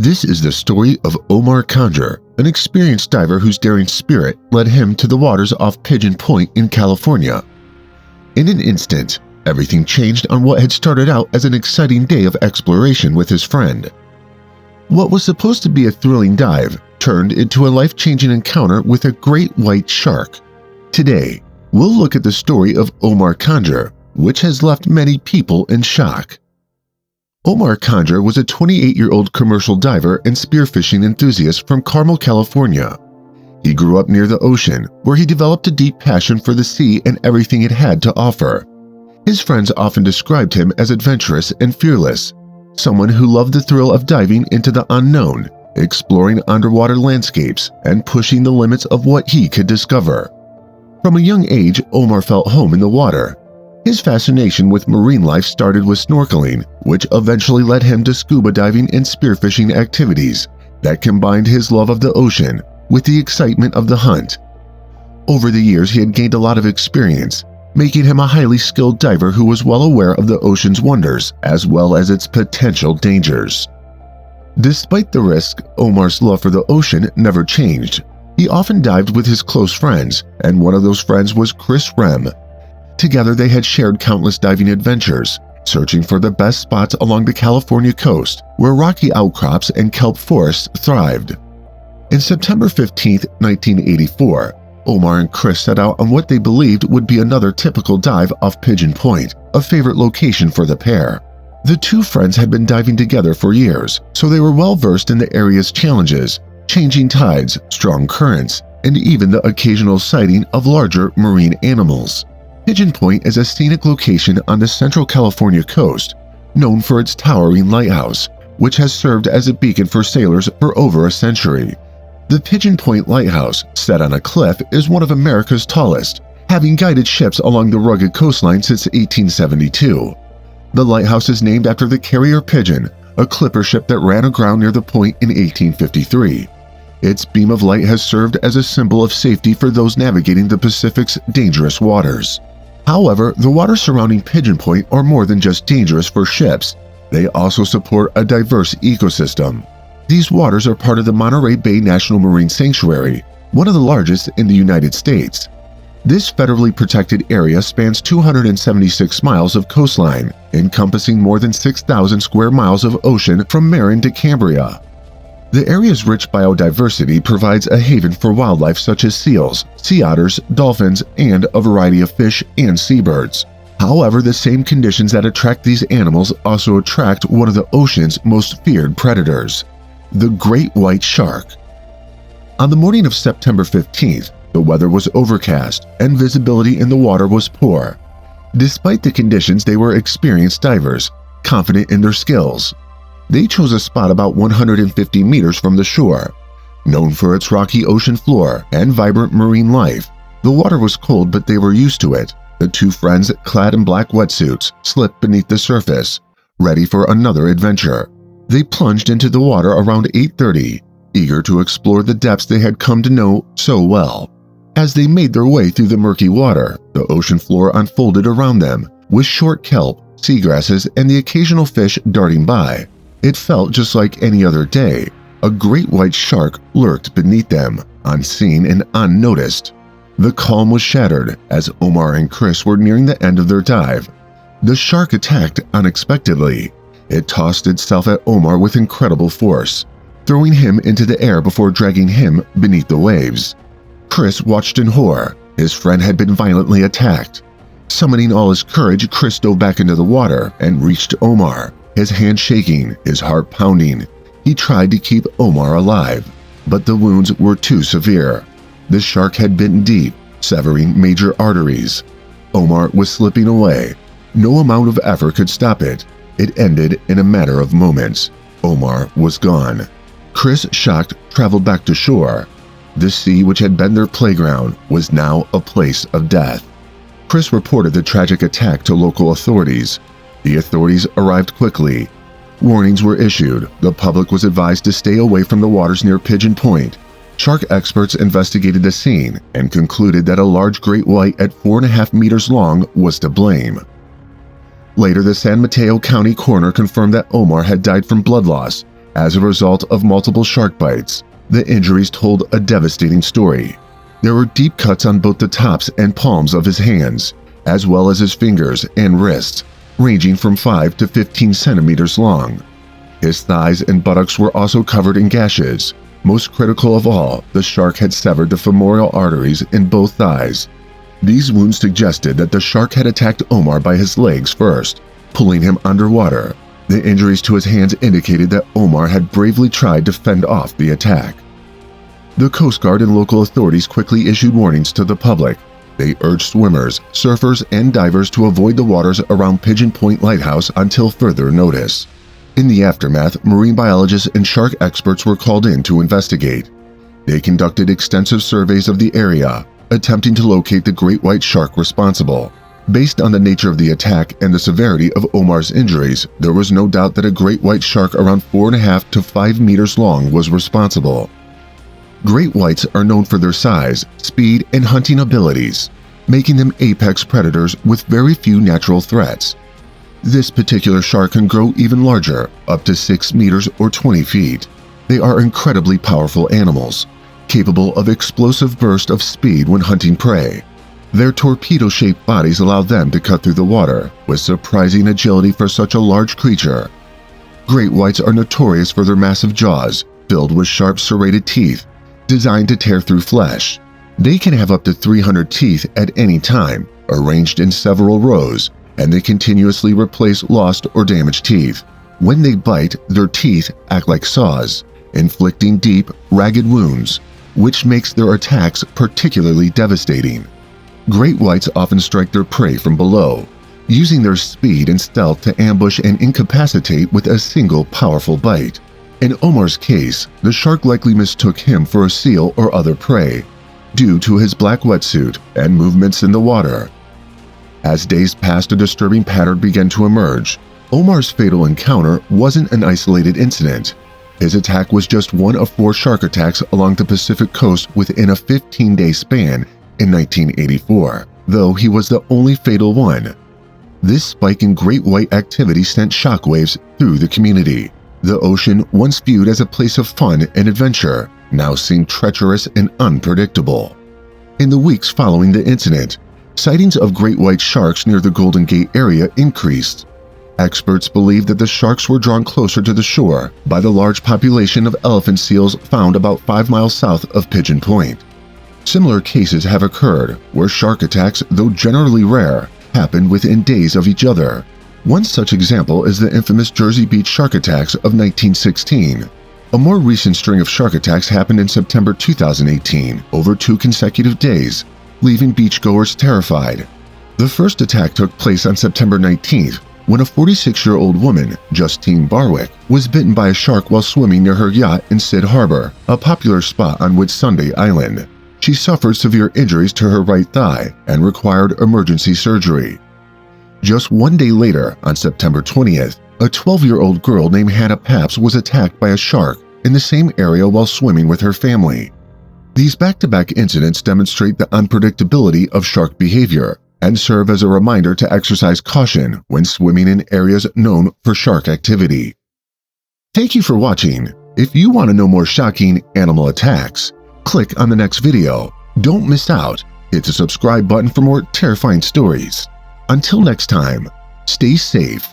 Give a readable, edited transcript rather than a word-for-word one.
This is the story of Omar Conger, an experienced diver whose daring spirit led him to the waters off Pigeon Point in California. In an instant, everything changed on what had started out as an exciting day of exploration with his friend. What was supposed to be a thrilling dive turned into a life-changing encounter with a great white shark. Today, we'll look at the story of Omar Conger, which has left many people in shock. Omar Conger was a 28-year-old commercial diver and spearfishing enthusiast from Carmel, California. He grew up near the ocean, where he developed a deep passion for the sea and everything it had to offer. His friends often described him as adventurous and fearless, someone who loved the thrill of diving into the unknown, exploring underwater landscapes, and pushing the limits of what he could discover. From a young age, Omar felt home in the water. His fascination with marine life started with snorkeling, which eventually led him to scuba diving and spearfishing activities that combined his love of the ocean with the excitement of the hunt. Over the years, he had gained a lot of experience, making him a highly skilled diver who was well aware of the ocean's wonders as well as its potential dangers. Despite the risk, Omar's love for the ocean never changed. He often dived with his close friends, and one of those friends was Chris. Together they had shared countless diving adventures, searching for the best spots along the California coast where rocky outcrops and kelp forests thrived. In September 15, 1984, Omar and Chris set out on what they believed would be another typical dive off Pigeon Point, a favorite location for the pair. The two friends had been diving together for years, so they were well versed in the area's challenges, changing tides, strong currents, and even the occasional sighting of larger marine animals. Pigeon Point is a scenic location on the central California coast, known for its towering lighthouse, which has served as a beacon for sailors for over a century. The Pigeon Point Lighthouse, set on a cliff, is one of America's tallest, having guided ships along the rugged coastline since 1872. The lighthouse is named after the carrier Pigeon, a clipper ship that ran aground near the point in 1853. Its beam of light has served as a symbol of safety for those navigating the Pacific's dangerous waters. However, the waters surrounding Pigeon Point are more than just dangerous for ships. They also support a diverse ecosystem. These waters are part of the Monterey Bay National Marine Sanctuary, one of the largest in the United States. This federally protected area spans 276 miles of coastline, encompassing more than 6,000 square miles of ocean from Marin to Cambria. The area's rich biodiversity provides a haven for wildlife such as seals, sea otters, dolphins, and a variety of fish and seabirds. However, the same conditions that attract these animals also attract one of the ocean's most feared predators, the great white shark. On the morning of September 15th, the weather was overcast and visibility in the water was poor. Despite the conditions, they were experienced divers, confident in their skills. They chose a spot about 150 meters from the shore. Known for its rocky ocean floor and vibrant marine life, the water was cold, but they were used to it. The two friends, clad in black wetsuits, slipped beneath the surface, ready for another adventure. They plunged into the water around 8:30, eager to explore the depths they had come to know so well. As they made their way through the murky water, the ocean floor unfolded around them, with short kelp, seagrasses, and the occasional fish darting by. It felt just like any other day. A great white shark lurked beneath them, unseen and unnoticed. The calm was shattered as Omar and Chris were nearing the end of their dive. The shark attacked unexpectedly. It tossed itself at Omar with incredible force, throwing him into the air before dragging him beneath the waves. Chris watched in horror. His friend had been violently attacked. Summoning all his courage, Chris dove back into the water and reached Omar, his hand shaking, his heart pounding. He tried to keep Omar alive, but the wounds were too severe. The shark had bitten deep, severing major arteries. Omar was slipping away. No amount of effort could stop it. It ended in a matter of moments. Omar was gone. Chris, shocked, traveled back to shore. The sea, which had been their playground, was now a place of death. Chris reported the tragic attack to local authorities. The authorities arrived quickly. Warnings were issued. The public was advised to stay away from the waters near Pigeon Point. Shark experts investigated the scene and concluded that a large great white at 4.5 meters long was to blame. Later, the San Mateo County coroner confirmed that Omar had died from blood loss As a result of multiple shark bites, the injuries told a devastating story. There were deep cuts on both the tops and palms of his hands, as well as his fingers and wrists, ranging from 5 to 15 centimeters long. His thighs and buttocks were also covered in gashes. Most critical of all, the shark had severed the femoral arteries in both thighs. These wounds suggested that the shark had attacked Omar by his legs first, pulling him underwater. The injuries to his hands indicated that Omar had bravely tried to fend off the attack. The Coast Guard and local authorities quickly issued warnings to the public. They urged swimmers, surfers, and divers to avoid the waters around Pigeon Point Lighthouse until further notice. In the aftermath, marine biologists and shark experts were called in to investigate. They conducted extensive surveys of the area, attempting to locate the great white shark responsible. Based on the nature of the attack and the severity of Omar's injuries, there was no doubt that a great white shark around 4.5 to 5 meters long was responsible. Great whites are known for their size, speed, and hunting abilities, making them apex predators with very few natural threats. This particular shark can grow even larger, up to 6 meters or 20 feet. They are incredibly powerful animals, capable of explosive bursts of speed when hunting prey. Their torpedo-shaped bodies allow them to cut through the water with surprising agility for such a large creature. Great whites are notorious for their massive jaws, filled with sharp serrated teeth, designed to tear through flesh. They can have up to 300 teeth at any time, arranged in several rows, and they continuously replace lost or damaged teeth. When they bite, their teeth act like saws, inflicting deep, ragged wounds, which makes their attacks particularly devastating. Great whites often strike their prey from below, using their speed and stealth to ambush and incapacitate with a single powerful bite. In Omar's case, the shark likely mistook him for a seal or other prey, due to his black wetsuit and movements in the water. As days passed, a disturbing pattern began to emerge. Omar's fatal encounter wasn't an isolated incident. His attack was just one of 4 shark attacks along the Pacific coast within a 15-day span in 1984, though he was the only fatal one. This spike in great white activity sent shockwaves through the community. The ocean, once viewed as a place of fun and adventure, now seemed treacherous and unpredictable. In the weeks following the incident, sightings of great white sharks near the Golden Gate area increased. Experts believe that the sharks were drawn closer to the shore by the large population of elephant seals found about 5 miles south of Pigeon Point. Similar cases have occurred where shark attacks, though generally rare, happened within days of each other. One such example is the infamous Jersey Beach shark attacks of 1916. A more recent string of shark attacks happened in September 2018 over 2 consecutive days, leaving beachgoers terrified. The first attack took place on September 19th when a 46-year-old woman, Justine Barwick, was bitten by a shark while swimming near her yacht in Sid Harbor, a popular spot on Whitsunday Island. She suffered severe injuries to her right thigh and required emergency surgery. Just 1 day later, on September 20th, a 12-year-old girl named Hannah Papps was attacked by a shark in the same area while swimming with her family. These back-to-back incidents demonstrate the unpredictability of shark behavior and serve as a reminder to exercise caution when swimming in areas known for shark activity. Thank you for watching. If you want to know more shocking animal attacks, click on the next video. Don't miss out. Hit the subscribe button for more terrifying stories. Until next time, stay safe.